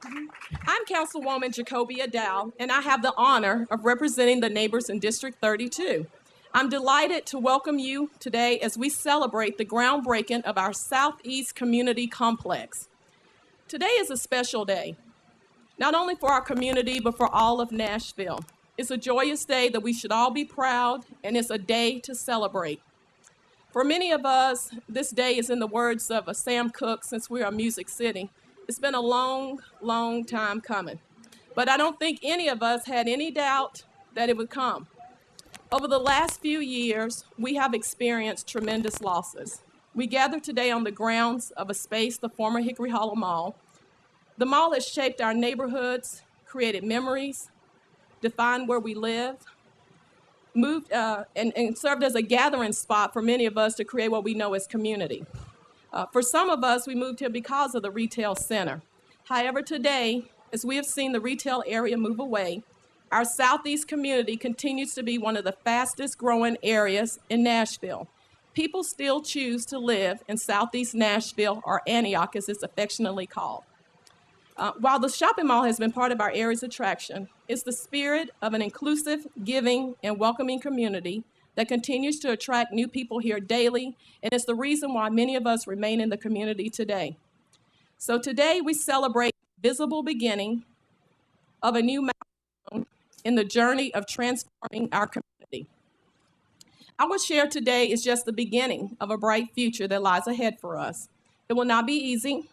I'm Councilwoman Jacobia Dow, and I have the honor of representing the neighbors in District 32. I'm delighted to welcome you today as we celebrate the groundbreaking of our Southeast Community Complex. Today is a special day, not only for our community, but for all of Nashville. It's a joyous day that we should all be proud, and it's a day to celebrate. For many of us, this day is in the words of Sam Cooke, since we're a Music City. It's been a long, long time coming. But I don't think any of us had any doubt that it would come. Over the last few years, we have experienced tremendous losses. We gather today on the grounds of a space, the former Hickory Hollow Mall. The mall has shaped our neighborhoods, created memories, defined where we live, moved and served as a gathering spot for many of us to create what we know as community. For some of us, we moved here because of the retail center. However, today, as we have seen the retail area move away, our Southeast community continues to be one of the fastest growing areas in Nashville. People still choose to live in Southeast Nashville, or Antioch as it's affectionately called. While the shopping mall has been part of our area's attraction, it's the spirit of an inclusive, giving, and welcoming community that continues to attract new people here daily, and it's the reason why many of us remain in the community today. So today we celebrate the visible beginning of a new milestone in the journey of transforming our community. Our share today is just the beginning of a bright future that lies ahead for us. It will not be easy.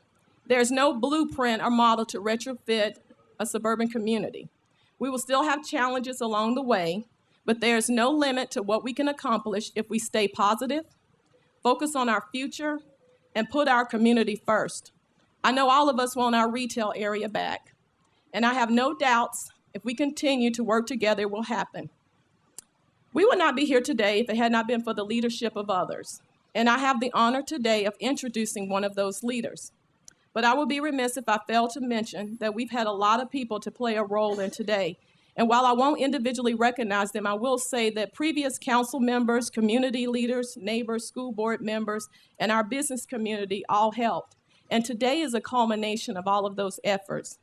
There's no blueprint or model to retrofit a suburban community. We will still have challenges along the way, but there's no limit to what we can accomplish if we stay positive, focus on our future, and put our community first. I know all of us want our retail area back, and I have no doubts if we continue to work together, it will happen. We would not be here today if it had not been for the leadership of others, and I have the honor today of introducing one of those leaders. But I would be remiss if I failed to mention that we've had a lot of people to play a role in today. And while I won't individually recognize them, I will say that previous council members, community leaders, neighbors, school board members, and our business community all helped. And today is a culmination of all of those efforts.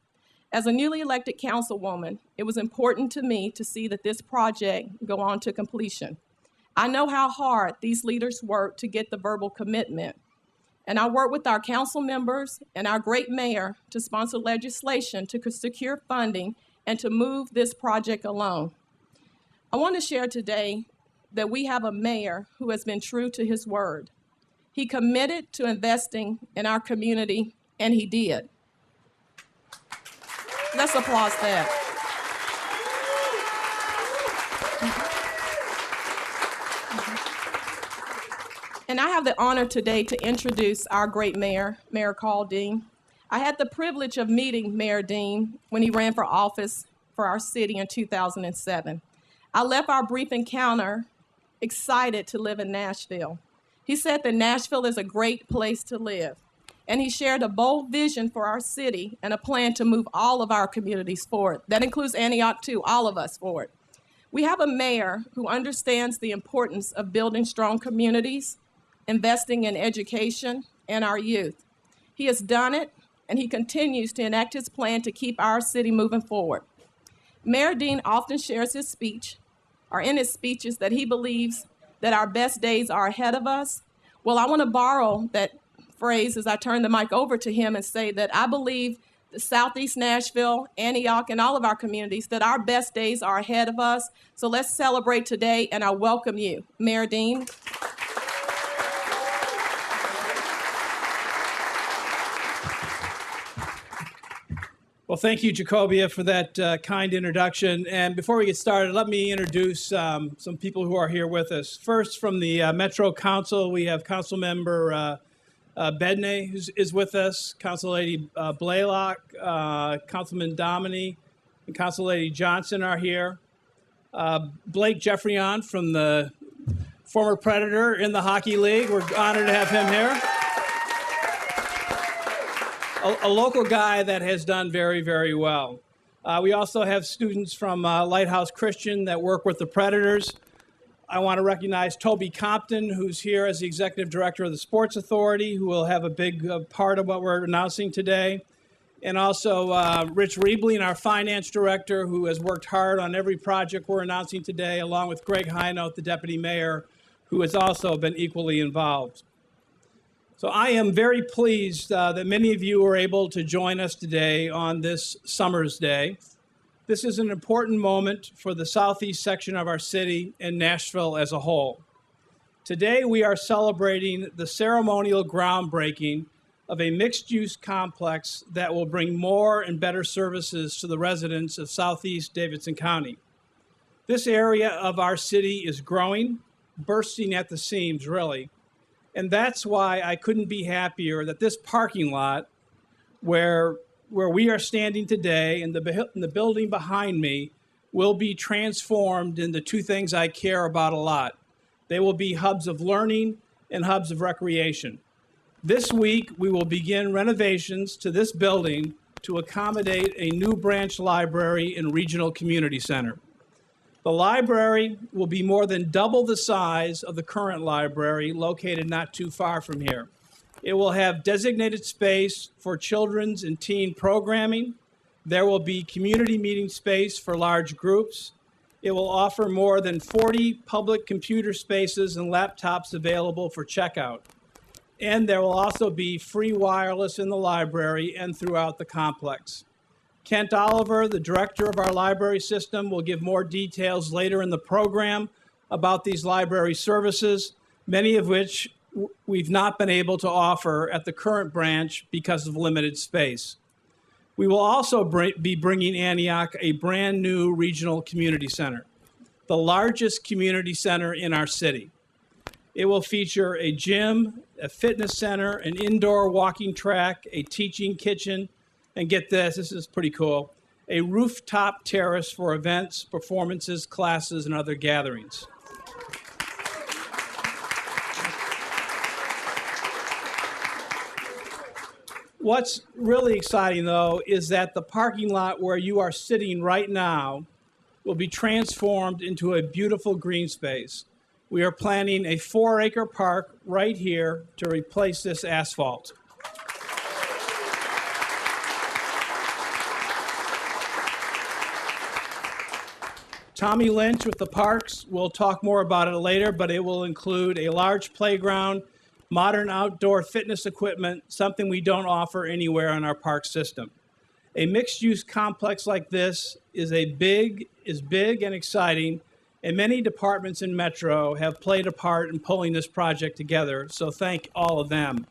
As a newly elected councilwoman, it was important to me to see that this project go on to completion. I know how hard these leaders work to get the verbal commitment. And I work with our council members and our great mayor to sponsor legislation to secure funding and to move this project along. I want to share today that we have a mayor who has been true to his word. He committed to investing in our community, and he did. Let's applaud that. And I have the honor today to introduce our great mayor, Mayor Carl Dean. I had the privilege of meeting Mayor Dean when he ran for office for our city in 2007. I left our brief encounter excited to live in Nashville. He said that Nashville is a great place to live, and he shared a bold vision for our city and a plan to move all of our communities forward. That includes Antioch too, all of us forward. We have a mayor who understands the importance of building strong communities, investing in education and our youth. He has done it, and he continues to enact his plan to keep our city moving forward. Mayor Dean often shares his speech, or in his speeches, that he believes that our best days are ahead of us. Well, I want to borrow that phrase as I turn the mic over to him and say that I believe the Southeast Nashville, Antioch, and all of our communities, that our best days are ahead of us. So let's celebrate today, and I welcome you, Mayor Dean. Well, thank you, Jacobia, for that kind introduction. And before we get started, let me introduce some people who are here with us. First, from the Metro Council, we have Councilmember Bedney, who is with us, Council Lady Blaylock, Councilman Dominy, and Council Lady Johnson are here. Blake Jeffreyon from the former Predator in the Hockey League. We're honored to have him here. A local guy that has done very, very well. We also have students from Lighthouse Christian that work with the Predators. I want to recognize Toby Compton, who's here as the Executive Director of the Sports Authority, who will have a big part of what we're announcing today. and also Rich Riebling, our finance director, who has worked hard on every project we're announcing today, along with Greg Hinote, the deputy mayor, who has also been equally involved. So I am very pleased that many of you are able to join us today on this Summer's Day. This is an important moment for the southeast section of our city and Nashville as a whole. Today we are celebrating the ceremonial groundbreaking of a mixed-use complex that will bring more and better services to the residents of southeast Davidson County. This area of our city is growing, bursting at the seams, really. And that's why I couldn't be happier that this parking lot where we are standing today and the building behind me will be transformed into two things I care about a lot. They will be hubs of learning and hubs of recreation. This week, we will begin renovations to this building to accommodate a new branch library and regional community center. The library will be more than double the size of the current library located not too far from here. It will have designated space for children's and teen programming. There will be community meeting space for large groups. It will offer more than 40 public computer spaces and laptops available for checkout. And there will also be free wireless in the library and throughout the complex. Kent Oliver, the director of our library system, will give more details later in the program about these library services, many of which we've not been able to offer at the current branch because of limited space. We will also be bringing Antioch a brand new regional community center, the largest community center in our city. It will feature a gym, a fitness center, an indoor walking track, a teaching kitchen, and get this is pretty cool, a rooftop terrace for events, performances, classes, and other gatherings. What's really exciting, though, is that the parking lot where you are sitting right now will be transformed into a beautiful green space. We are planning a 4-acre park right here to replace this asphalt. Tommy Lynch with the Parks will talk more about it later, but it will include a large playground, modern outdoor fitness equipment, something we don't offer anywhere in our park system. A mixed-use complex like this is big and exciting, and many departments in Metro have played a part in pulling this project together, so thank all of them.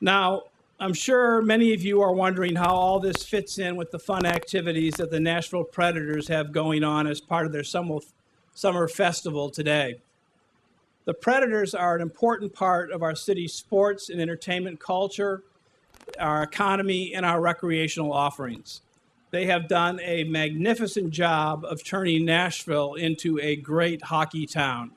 Now, I'm sure many of you are wondering how all this fits in with the fun activities that the Nashville Predators have going on as part of their summer festival today. The Predators are an important part of our city's sports and entertainment culture, our economy, and our recreational offerings. They have done a magnificent job of turning Nashville into a great hockey town.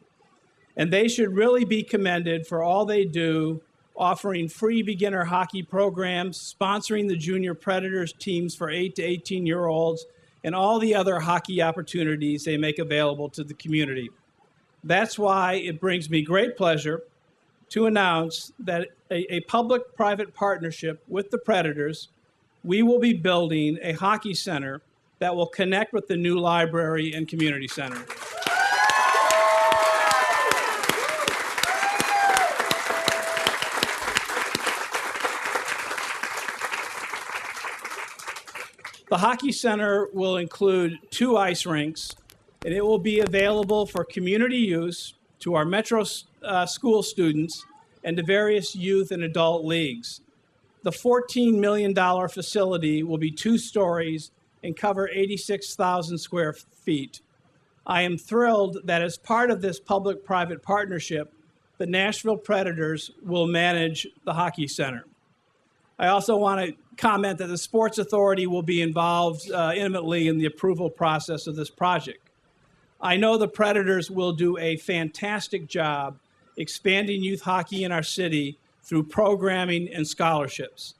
And they should really be commended for all they do, offering free beginner hockey programs, sponsoring the junior Predators teams for 8 to 18-year-olds, and all the other hockey opportunities they make available to the community. That's why it brings me great pleasure to announce that a public-private partnership with the Predators, we will be building a hockey center that will connect with the new library and community center. The hockey center will include 2 ice rinks, and it will be available for community use to our Metro school students and to various youth and adult leagues. The $14 million facility will be 2 stories and cover 86,000 square feet. I am thrilled that as part of this public-private partnership, the Nashville Predators will manage the hockey center. I also want to comment that the Sports Authority will be involved intimately in the approval process of this project. I know the Predators will do a fantastic job expanding youth hockey in our city through programming and scholarships.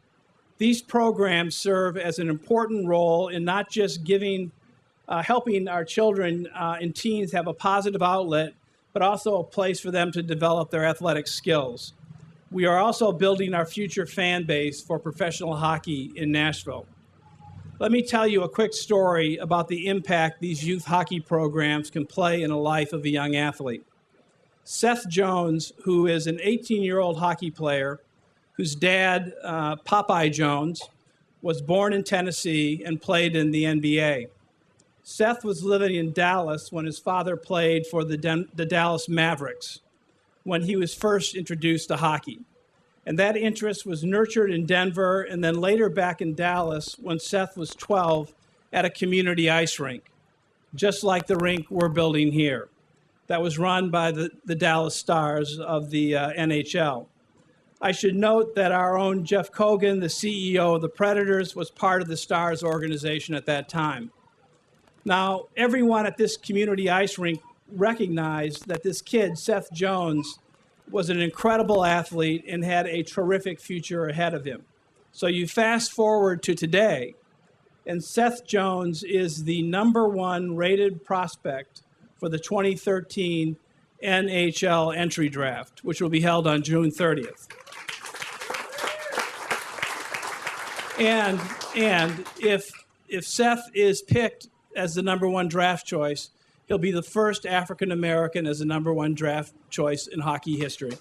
These programs serve as an important role in not just helping our children and teens have a positive outlet, but also a place for them to develop their athletic skills. We are also building our future fan base for professional hockey in Nashville. Let me tell you a quick story about the impact these youth hockey programs can play in the life of a young athlete. Seth Jones, who is an 18-year-old hockey player, whose dad, Popeye Jones, was born in Tennessee and played in the NBA. Seth was living in Dallas when his father played for the Dallas Mavericks when he was first introduced to hockey. And that interest was nurtured in Denver and then later back in Dallas when Seth was 12 at a community ice rink, just like the rink we're building here, that was run by the Dallas Stars of the NHL. I should note that our own Jeff Cogan, the CEO of the Predators, was part of the Stars organization at that time. Now, everyone at this community ice rink recognized that this kid, Seth Jones, was an incredible athlete and had a terrific future ahead of him. So you fast forward to today, and Seth Jones is the #1 rated prospect for the 2013 NHL entry draft, which will be held on June 30th. And if Seth is picked as the #1 draft choice, he'll be the first African American as the #1 draft choice in hockey history.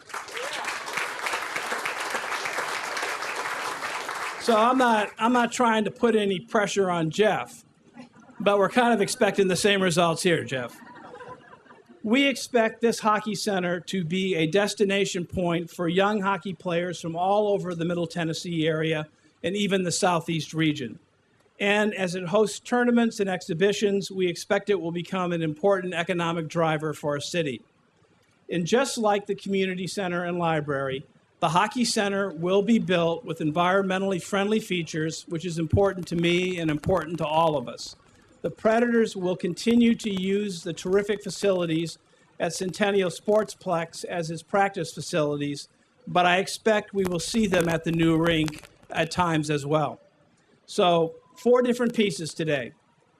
So I'm not trying to put any pressure on Jeff, but we're kind of expecting the same results here, Jeff. We expect this hockey center to be a destination point for young hockey players from all over the Middle Tennessee area and even the Southeast region. And as it hosts tournaments and exhibitions, we expect it will become an important economic driver for our city. And just like the community center and library, the hockey center will be built with environmentally friendly features, which is important to me and important to all of us. The Predators will continue to use the terrific facilities at Centennial Sportsplex as its practice facilities, but I expect we will see them at the new rink at times as well. So 4 different pieces today: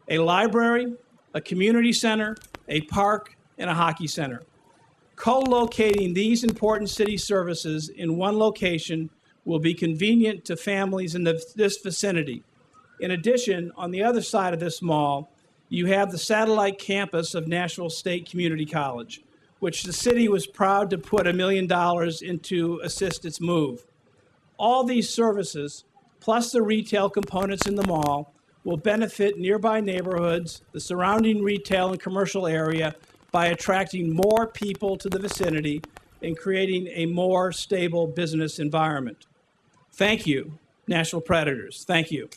a library, a community center, a park, and a hockey center. Co-locating these important city services in one location will be convenient to families in this vicinity. In addition, on the other side of this mall, you have the satellite campus of Nashville State Community College, which the city was proud to put $1 million in to assist its move. All these services, plus the retail components in the mall, will benefit nearby neighborhoods, the surrounding retail and commercial area, by attracting more people to the vicinity and creating a more stable business environment. Thank you, Nashville Predators. Thank you.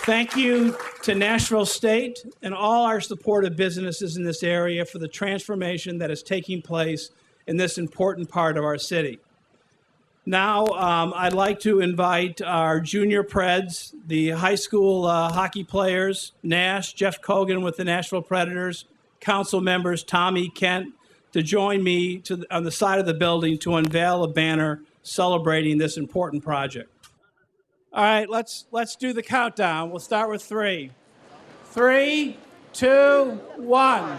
Thank you to Nashville State and all our supportive businesses in this area for the transformation that is taking place in this important part of our city. Now, I'd like to invite our junior Preds, the high school hockey players, Nash, Jeff Cogan with the Nashville Predators, council members Tommy, Kent, to join me on the side of the building to unveil a banner celebrating this important project. All right, let's do the countdown. We'll start with 3. 3, 2, 1.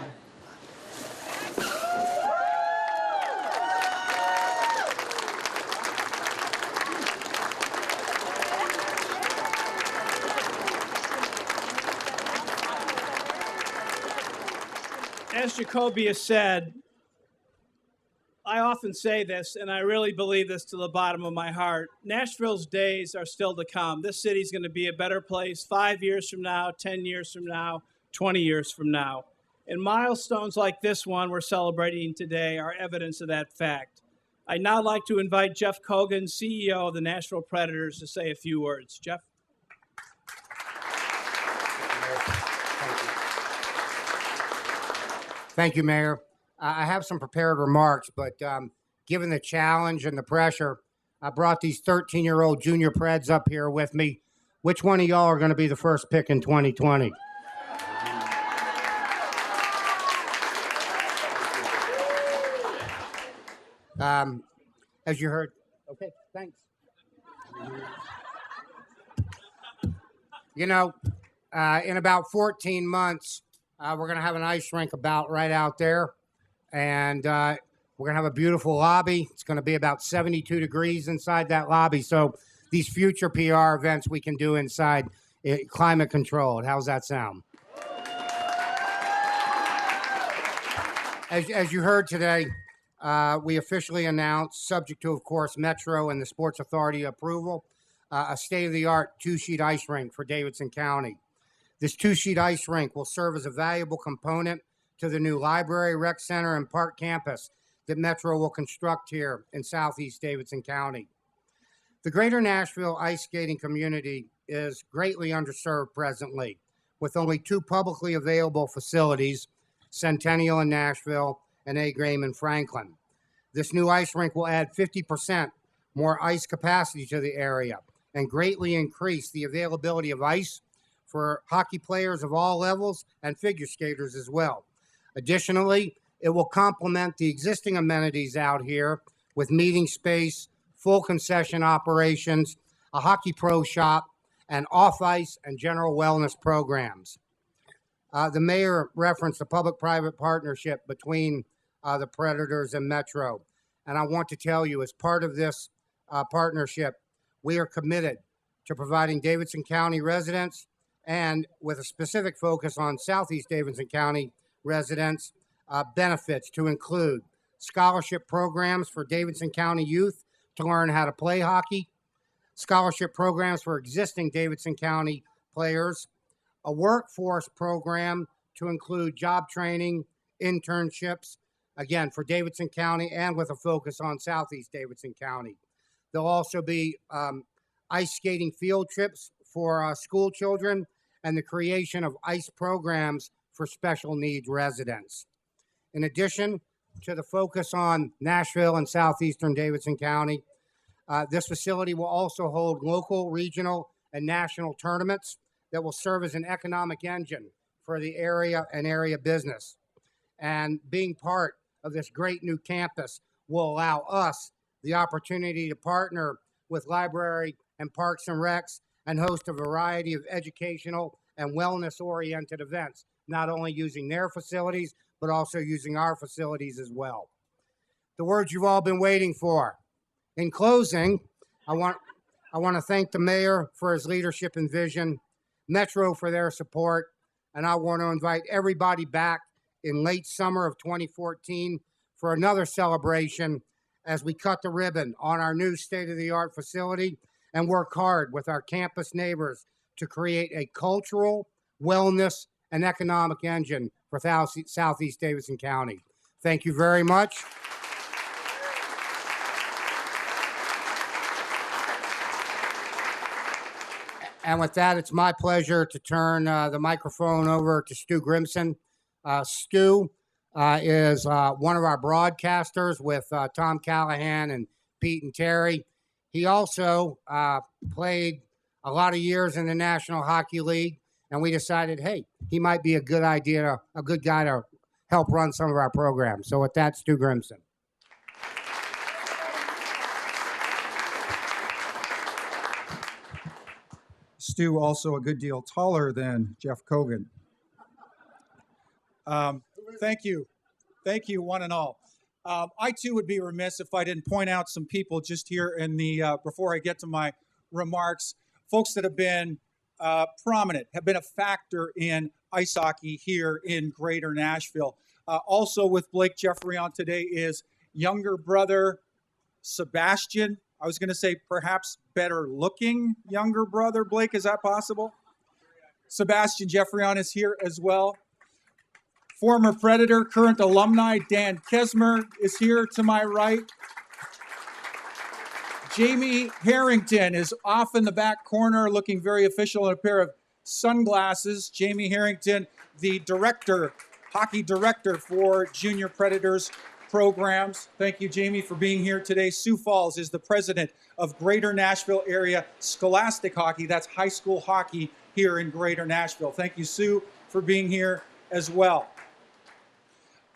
As Jacoby has said, I often say this, and I really believe this to the bottom of my heart. Nashville's days are still to come. This city's going to be a better place 5 years from now, 10 years from now, 20 years from now. And milestones like this one we're celebrating today are evidence of that fact. I'd now like to invite Jeff Cogan, CEO of the Nashville Predators, to say a few words. Jeff? Thank you, Mayor. I have some prepared remarks, but given the challenge and the pressure, I brought these 13-year-old junior Preds up here with me. Which one of y'all are going to be the first pick in 2020? As you heard, okay, thanks. You know, in about 14 months, we're going to have an ice rink about right out there. And we're going to have a beautiful lobby. It's going to be about 72 degrees inside that lobby. So these future PR events we can do inside climate controlled. How's that sound? As you heard today, we officially announced, subject to, of course, Metro and the Sports Authority approval, a state-of-the-art two-sheet ice rink for Davidson County. This two-sheet ice rink will serve as a valuable component to the new library, rec center, and park campus that Metro will construct here in southeast Davidson County. The greater Nashville ice skating community is greatly underserved presently, with only two publicly available facilities, Centennial in Nashville and A-Grame in Franklin. This new ice rink will add 50% more ice capacity to the area and greatly increase the availability of ice for hockey players of all levels and figure skaters as well. Additionally, it will complement the existing amenities out here with meeting space, full concession operations, a hockey pro shop, and off-ice and general wellness programs. The mayor referenced the public-private partnership between the Predators and Metro. And I want to tell you, as part of this partnership, we are committed to providing Davidson County residents, and with a specific focus on Southeast Davidson County residents, benefits to include scholarship programs for Davidson County youth to learn how to play hockey, scholarship programs for existing Davidson County players, a workforce program to include job training, internships, again, for Davidson County and with a focus on Southeast Davidson County. There'll also be ice skating field trips for school children and the creation of ice programs for special needs residents. In addition to the focus on Nashville and southeastern Davidson County, this facility will also hold local, regional, and national tournaments that will serve as an economic engine for the area and area business. And being part of this great new campus will allow us the opportunity to partner with library and parks and recs and host a variety of educational and wellness-oriented events, not only using their facilities, but also using our facilities as well. The words you've all been waiting for. In closing, I want to thank the mayor for his leadership and vision, Metro for their support, and I want to invite everybody back in late summer of 2014 for another celebration as we cut the ribbon on our new state-of-the-art facility and work hard with our campus neighbors to create a cultural, wellness, and economic engine for Southeast Davidson County. Thank you very much. And with that, it's my pleasure to turn the microphone over to Stu Grimson. Stu is one of our broadcasters with Tom Callahan and Pete and Terry. He also played a lot of years in the National Hockey League, and we decided, hey, he might be a good guy to help run some of our programs. So with that, Stu Grimson. Stu, also a good deal taller than Jeff Kogan. Thank you. Thank you, one and all. I, too, would be remiss if I didn't point out some people just here in the, before I get to my remarks, folks that have been prominent, have been a factor in ice hockey here in Greater Nashville. Also with Blake Jeffrey on today is younger brother Sebastian. I was going to say perhaps better looking younger brother Blake. Is that possible? Sebastian Jeffrion is here as well. Former Predator, current alumni Dan Kesmer is here to my right. Jamie Harrington is off in the back corner looking very official in a pair of sunglasses. Jamie Harrington, the director, hockey director for Junior Predators programs. Thank you, Jamie, for being here today. Sioux Falls is the president of Greater Nashville Area Scholastic Hockey. That's high school hockey here in Greater Nashville. Thank you, Sue, for being here as well.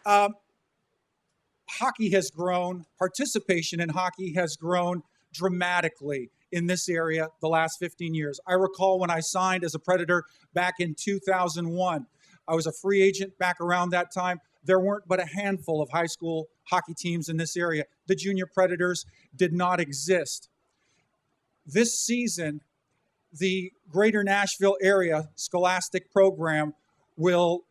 Hockey has grown. Participation in hockey has grown dramatically in this area the last 15 years. I recall when I signed as a Predator back in 2001. I was a free agent back around that time. there weren't but a handful of high school hockey teams in this area. The Junior Predators did not exist. This season, the Greater Nashville area scholastic program will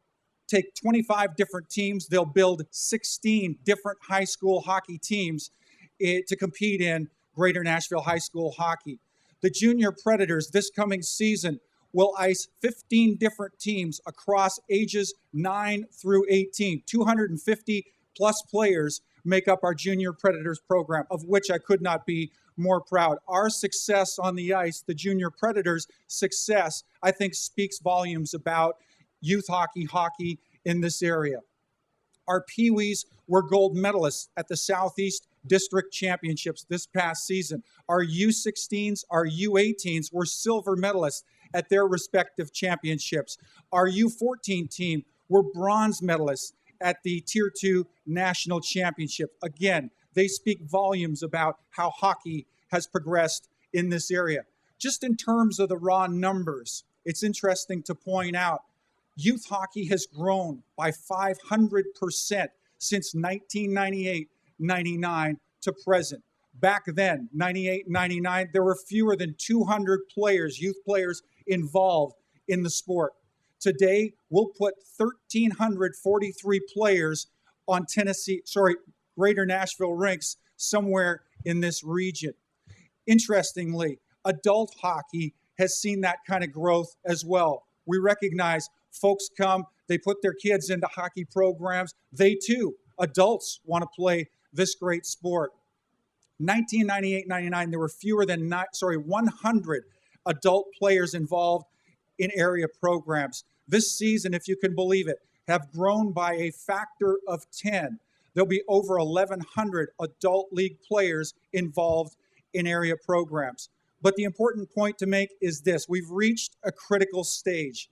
take 25 different teams. They'll build 16 different high school hockey teams to compete in Greater Nashville high school hockey. The Junior Predators this coming season will ice 15 different teams across ages 9 through 18. 250 plus players make up our Junior Predators program, of which I could not be more proud. Our success on the ice, the Junior Predators' success, I think speaks volumes about youth hockey in this area. Our Pee-wees were gold medalists at the Southeast District Championships this past season. Our U16s, our U18s were silver medalists at their respective championships. Our U14 team were bronze medalists at the Tier 2 National Championship. Again, they speak volumes about how hockey has progressed in this area. Just in terms of the raw numbers, it's interesting to point out youth hockey has grown by 500% since 1998-99 to present. Back then, 98-99, there were fewer than 200 players, youth players, involved in the sport. Today, we'll put 1,343 players on Greater Nashville rinks somewhere in this region. Interestingly, adult hockey has seen that kind of growth as well. We recognize folks come, they put their kids into hockey programs. They too, adults, want to play this great sport. 1998-99, there were fewer than 100 adult players involved in area programs. This season, if you can believe it, have grown by a factor of 10. There'll be over 1,100 adult league players involved in area programs. But the important point to make is this: we've reached a critical stage.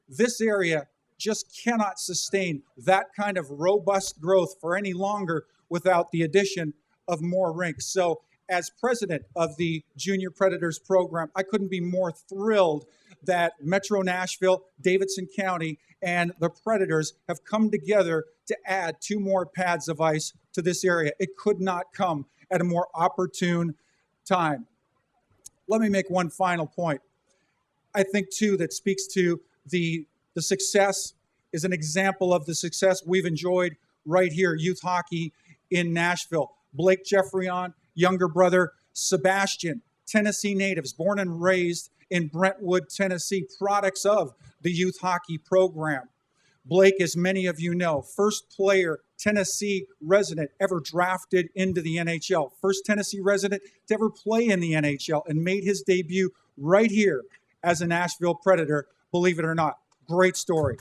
This area just cannot sustain that kind of robust growth for any longer without the addition of more rinks. So as president of the Junior Predators program, I couldn't be more thrilled that Metro Nashville, Davidson County, and the Predators have come together to add 2 more pads of ice to this area. It could not come at a more opportune time. Let me make one final point. I think, too, that speaks to the success, is an example of the success we've enjoyed right here, youth hockey in Nashville. Blake Jeffreyon, younger brother Sebastian, Tennessee natives, born and raised in Brentwood, Tennessee, products of the youth hockey program. Blake, as many of you know, first player, Tennessee resident ever drafted into the NHL. First Tennessee resident to ever play in the NHL, and made his debut right here as a Nashville Predator, believe it or not. Great story.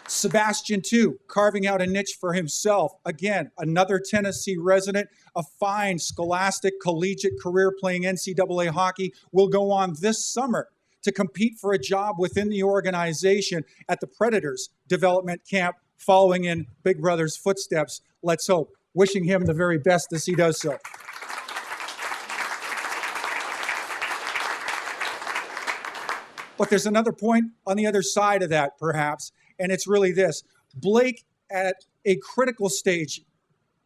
Sebastian, too, carving out a niche for himself. Again, another Tennessee resident, a fine scholastic collegiate career playing NCAA hockey, will go on this summer to compete for a job within the organization at the Predators development camp, following in Big Brother's footsteps. Let's hope. Wishing him the very best as he does so. But there's another point on the other side of that, perhaps, and it's really this. Blake, at a critical stage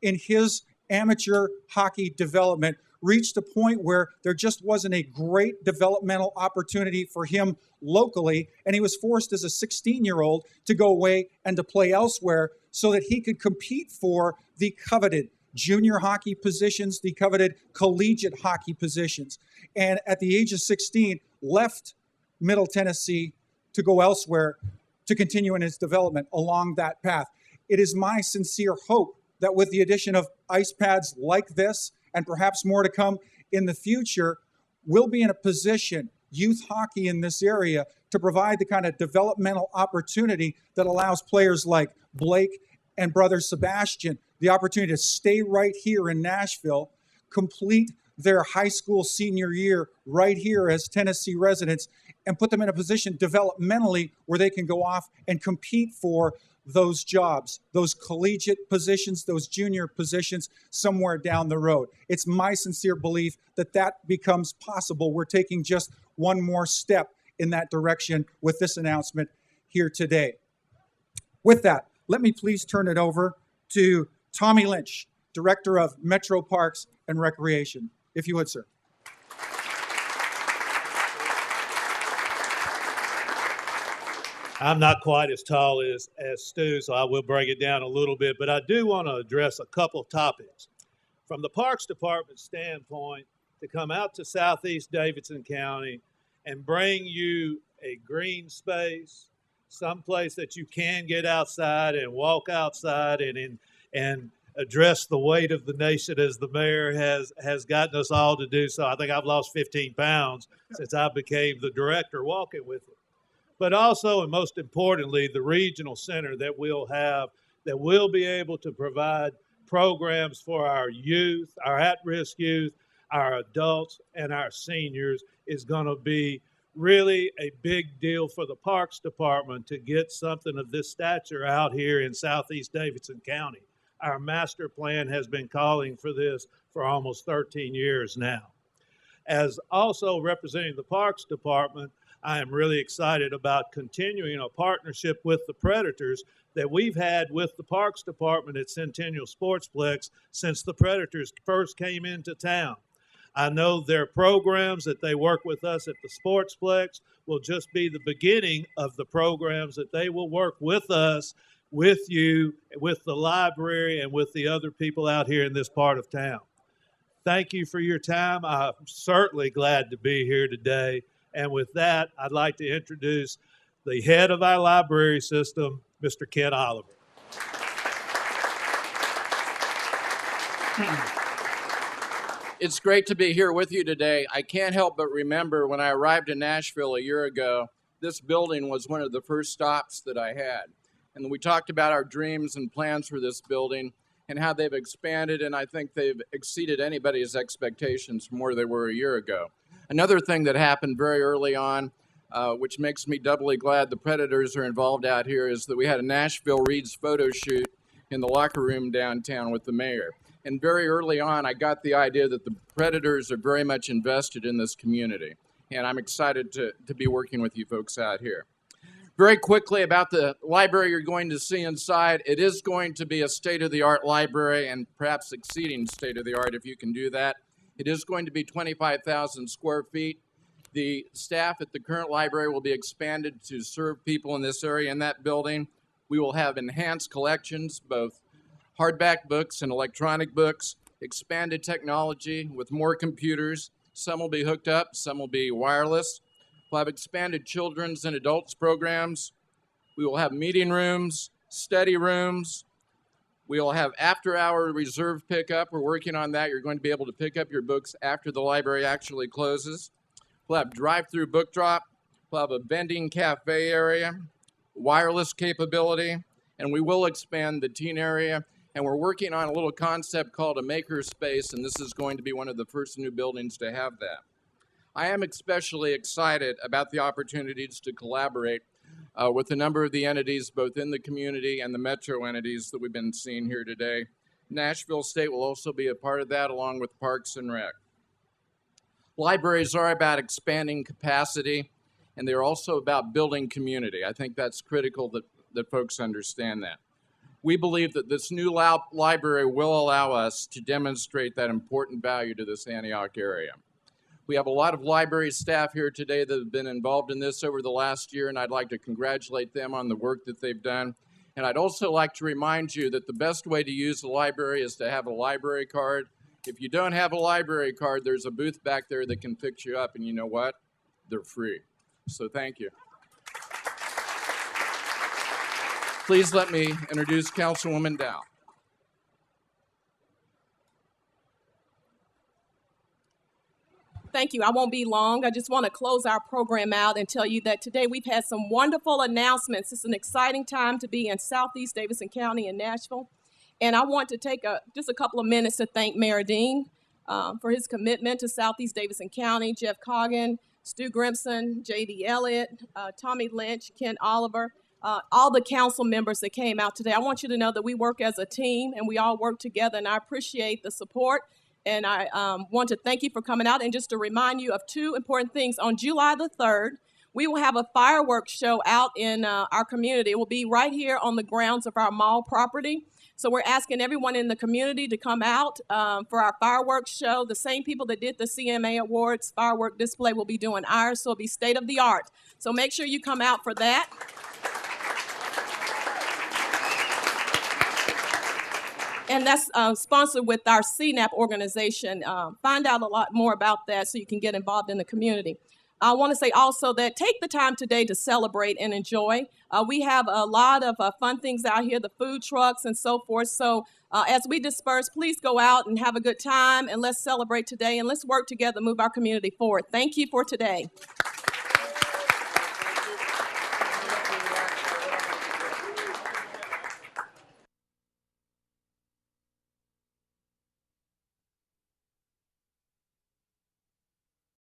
in his amateur hockey development, reached a point where there just wasn't a great developmental opportunity for him locally, and he was forced as a 16-year-old to go away and to play elsewhere so that he could compete for the coveted junior hockey positions, the coveted collegiate hockey positions. And at the age of 16, left Middle Tennessee to go elsewhere to continue in his development along that path. It is my sincere hope that with the addition of ice pads like this, and perhaps more to come in the future, we'll be in a position, youth hockey in this area, to provide the kind of developmental opportunity that allows players like Blake and brother Sebastian the opportunity to stay right here in Nashville, complete their high school senior year right here as Tennessee residents, and put them in a position developmentally where they can go off and compete for those jobs, those collegiate positions, those junior positions somewhere down the road. It's my sincere belief that that becomes possible. We're taking just one more step in that direction with this announcement here today. With that, let me please turn it over to Tommy Lynch, Director of Metro Parks and Recreation. If you would, sir. I'm not quite as tall as Stu, so I will break it down a little bit, but I do want to address a couple of topics. From the Parks Department standpoint, to come out to Southeast Davidson County and bring you a green space, someplace that you can get outside and walk outside and address the weight of the nation as the mayor has gotten us all to do so. I think I've lost 15 pounds since I became the director walking with it. But also, and most importantly, the regional center that we'll have that will be able to provide programs for our youth, our at-risk youth, our adults, and our seniors is going to be really a big deal for the Parks Department to get something of this stature out here in Southeast Davidson County. Our master plan has been calling for this for almost 13 years now. As also representing the Parks Department, I am really excited about continuing a partnership with the Predators that we've had with the Parks Department at Centennial Sportsplex since the Predators first came into town. I know their programs that they work with us at the Sportsplex will just be the beginning of the programs that they will work with us, with you, with the library, and with the other people out here in this part of town. Thank you for your time. I'm certainly glad to be here today. And with that, I'd like to introduce the head of our library system, Mr. Ken Oliver. It's great to be here with you today. I can't help but remember when I arrived in Nashville a year ago, this building was one of the first stops that I had. And we talked about our dreams and plans for this building and how they've expanded, and I think they've exceeded anybody's expectations from where they were a year ago. Another thing that happened very early on, which makes me doubly glad the Predators are involved out here, is that we had a Nashville Reads photo shoot in the locker room downtown with the mayor. And very early on, I got the idea that the Predators are very much invested in this community. And I'm excited to be working with you folks out here. Very quickly about the library you're going to see inside. It is going to be a state-of-the-art library and perhaps exceeding state-of-the-art if you can do that. It is going to be 25,000 square feet. The staff at the current library will be expanded to serve people in this area in that building. We will have enhanced collections, both hardback books and electronic books, expanded technology with more computers. Some will be hooked up, some will be wireless. We'll have expanded children's and adults programs. We will have meeting rooms, study rooms. We'll have after-hour reserve pickup. We're working on that. You're going to be able to pick up your books after the library actually closes. We'll have drive-through book drop. We'll have a vending cafe area, wireless capability, and we will expand the teen area. And we're working on a little concept called a maker space, and this is going to be one of the first new buildings to have that. I am especially excited about the opportunities to collaborate with a number of the entities, both in the community and the metro entities that we've been seeing here today. Nashville State will also be a part of that, along with Parks and Rec. Libraries are about expanding capacity, and they're also about building community. I think that's critical that folks understand that. We believe that this new library will allow us to demonstrate that important value to this Antioch area. We have a lot of library staff here today that have been involved in this over the last year, and I'd like to congratulate them on the work that they've done. And I'd also like to remind you that the best way to use the library is to have a library card. If you don't have a library card, there's a booth back there that can fix you up, and you know what? They're free. So thank you. Please let me introduce Councilwoman Dow. Thank you. I won't be long. I just want to close our program out and tell you that today we've had some wonderful announcements. It's an exciting time to be in Southeast Davidson County in Nashville. And I want to take just a couple of minutes to thank Mayor Dean for his commitment to Southeast Davidson County, Jeff Coggin, Stu Grimson, J.D. Elliott, Tommy Lynch, Ken Oliver, all the council members that came out today. I want you to know that we work as a team and we all work together, and I appreciate the support. And I want to thank you for coming out. And just to remind you of two important things. On July the 3rd, We will have a fireworks show out in our community. It will be right here on the grounds of our mall property. So we're asking everyone in the community to come out for our fireworks show. The same people that did the CMA Awards firework display will be doing ours, so it'll be state of the art. So make sure you come out for that. And that's sponsored with our CNAP organization. Find out a lot more about that so you can get involved in the community. I want to say also that take the time today to celebrate and enjoy. We have a lot of fun things out here, the food trucks and so forth. So as we disperse, please go out and have a good time, and let's celebrate today, and let's work together to move our community forward. Thank you for today.